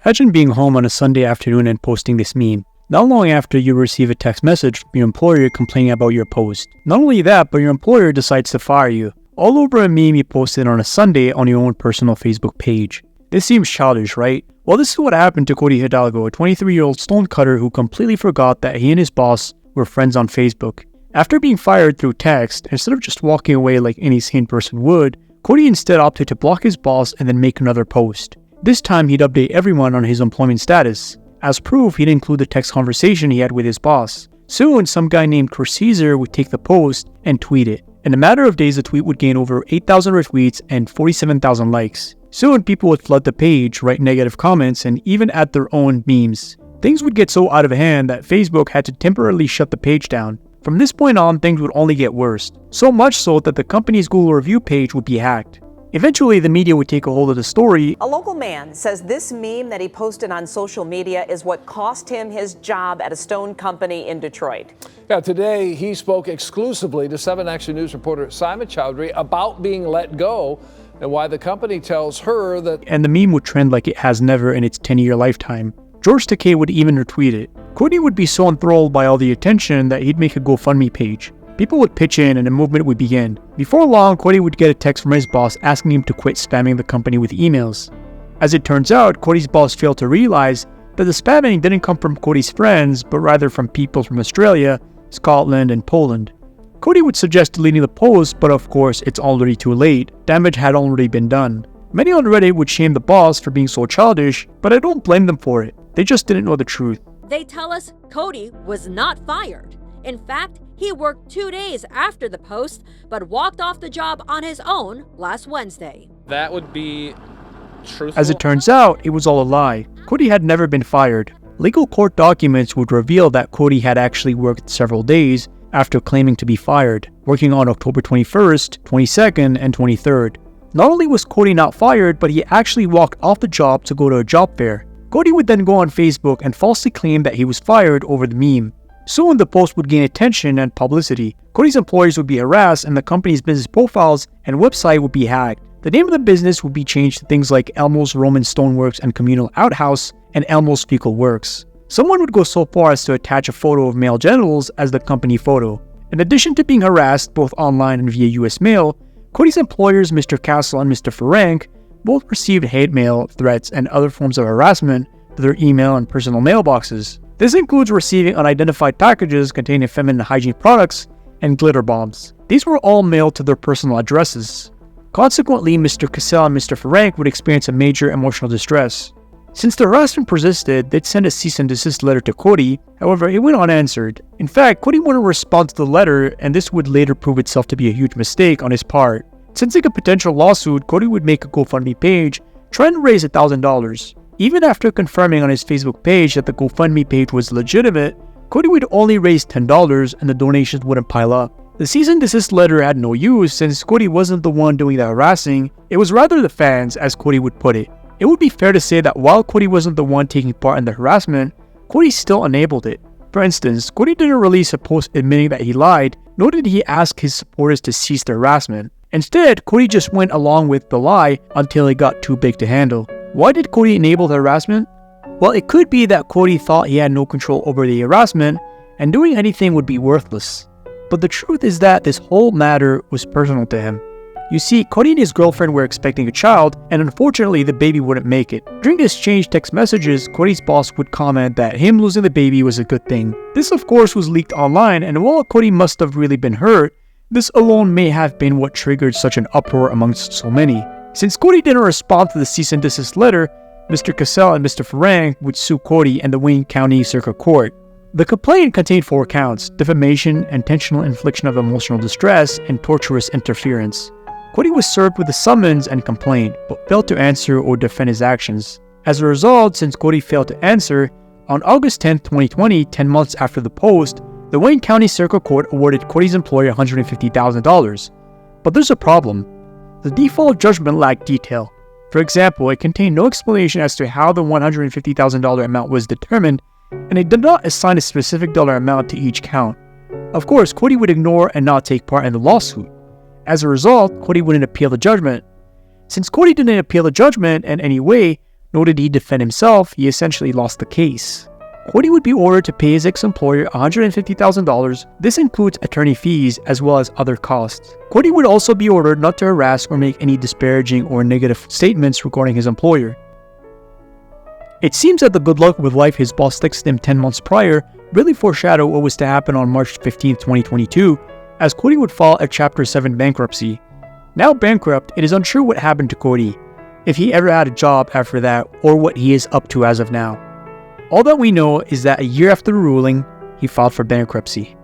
Imagine being home on a Sunday afternoon and posting this meme. Not long after, you receive a text message from your employer complaining about your post. Not only that, but your employer decides to fire you. All over a meme you posted on a Sunday on your own personal Facebook page. This seems childish, right? Well, this is what happened to Cody Hidalgo, a 23-year-old stonecutter who completely forgot that he and his boss were friends on Facebook. After being fired through text, instead of just walking away like any sane person would, Cody instead opted to block his boss and then make another post. This time he'd update everyone on his employment status. As proof, he'd include the text conversation he had with his boss. Soon, some guy named Chris Caesar would take the post and tweet it. In a matter of days, the tweet would gain over 8,000 retweets and 47,000 likes. Soon, people would flood the page, write negative comments, and even add their own memes. Things would get so out of hand that Facebook had to temporarily shut the page down. From this point on, things would only get worse. So much so that the company's Google review page would be hacked. Eventually, the media would take a hold of the story. A local man says this meme that he posted on social media is what cost him his job at a stone company in Detroit. Yeah, today he spoke exclusively to 7 Action News reporter Simon Chowdhury about being let go and why the company tells her that... And the meme would trend like it has never in its 10-year lifetime. George Takei would even retweet it. Cody would be so enthralled by all the attention that he'd make a GoFundMe page. People would pitch in and a movement would begin. Before long, Cody would get a text from his boss asking him to quit spamming the company with emails. As it turns out, Cody's boss failed to realize that the spamming didn't come from Cody's friends, but rather from people from Australia, Scotland, and Poland. Cody would suggest deleting the post, but of course, it's already too late. Damage had already been done. Many on Reddit would shame the boss for being so childish, but I don't blame them for it. They just didn't know the truth. They tell us Cody was not fired. In fact, he worked 2 days after the post, but walked off the job on his own last Wednesday. That would be truthful. As it turns out, it was all a lie. Cody had never been fired. Legal court documents would reveal that Cody had actually worked several days after claiming to be fired, working on October 21st, 22nd, and 23rd. Not only was Cody not fired, but he actually walked off the job to go to a job fair. Cody would then go on Facebook and falsely claim that he was fired over the meme. Soon, the post would gain attention and publicity. Cody's employers would be harassed and the company's business profiles and website would be hacked. The name of the business would be changed to things like Elmo's Roman Stoneworks and Communal Outhouse and Elmo's Fecal Works. Someone would go so far as to attach a photo of male genitals as the company photo. In addition to being harassed both online and via US mail, Cody's employers, Mr. Castle and Mr. Ferenc, both received hate mail, threats, and other forms of harassment to their email and personal mailboxes. This includes receiving unidentified packages containing feminine hygiene products and glitter bombs. These were all mailed to their personal addresses. Consequently, Mr. Cassell and Mr. Ferenc would experience a major emotional distress. Since the harassment persisted, they'd send a cease and desist letter to Cody, however, it went unanswered. In fact, Cody wouldn't respond to the letter, and this would later prove itself to be a huge mistake on his part. Sensing a potential lawsuit, Cody would make a GoFundMe page, trying to raise $1,000. Even after confirming on his Facebook page that the GoFundMe page was legitimate, Cody would only raise $10 and the donations wouldn't pile up. The cease and desist letter had no use since Cody wasn't the one doing the harassing, it was rather the fans, as Cody would put it. It would be fair to say that while Cody wasn't the one taking part in the harassment, Cody still enabled it. For instance, Cody didn't release a post admitting that he lied, nor did he ask his supporters to cease the harassment. Instead, Cody just went along with the lie until it got too big to handle. Why did Cody enable the harassment? Well, it could be that Cody thought he had no control over the harassment and doing anything would be worthless. But the truth is that this whole matter was personal to him. You see, Cody and his girlfriend were expecting a child, and unfortunately the baby wouldn't make it. During the exchange text messages, Cody's boss would comment that him losing the baby was a good thing. This of course was leaked online, and while Cody must have really been hurt, this alone may have been what triggered such an uproar amongst so many. Since Cody didn't respond to the cease and desist letter, Mr. Cassell and Mr. Ferenc would sue Cody and the Wayne County Circuit Court. The complaint contained 4 counts: defamation, intentional infliction of emotional distress, and torturous interference. Cody was served with a summons and complaint, but failed to answer or defend his actions. As a result, since Cody failed to answer, on August 10, 2020, 10 months after the post, the Wayne County Circuit Court awarded Cody's employer $150,000. But there's a problem. The default judgment lacked detail. For example, it contained no explanation as to how the $150,000 amount was determined, and it did not assign a specific dollar amount to each count. Of course, Cody would ignore and not take part in the lawsuit. As a result, Cody wouldn't appeal the judgment. Since Cody didn't appeal the judgment in any way, nor did he defend himself. He essentially lost the case. Cody would be ordered to pay his ex-employer $150,000. This includes attorney fees as well as other costs. Cody would also be ordered not to harass or make any disparaging or negative statements regarding his employer. It seems that the good luck with life his boss texted him 10 months prior really foreshadowed what was to happen on March 15, 2022, as Cody would file a Chapter 7 bankruptcy. Now bankrupt, it is unsure what happened to Cody, if he ever had a job after that, or what he is up to as of now. All that we know is that a year after the ruling, he filed for bankruptcy.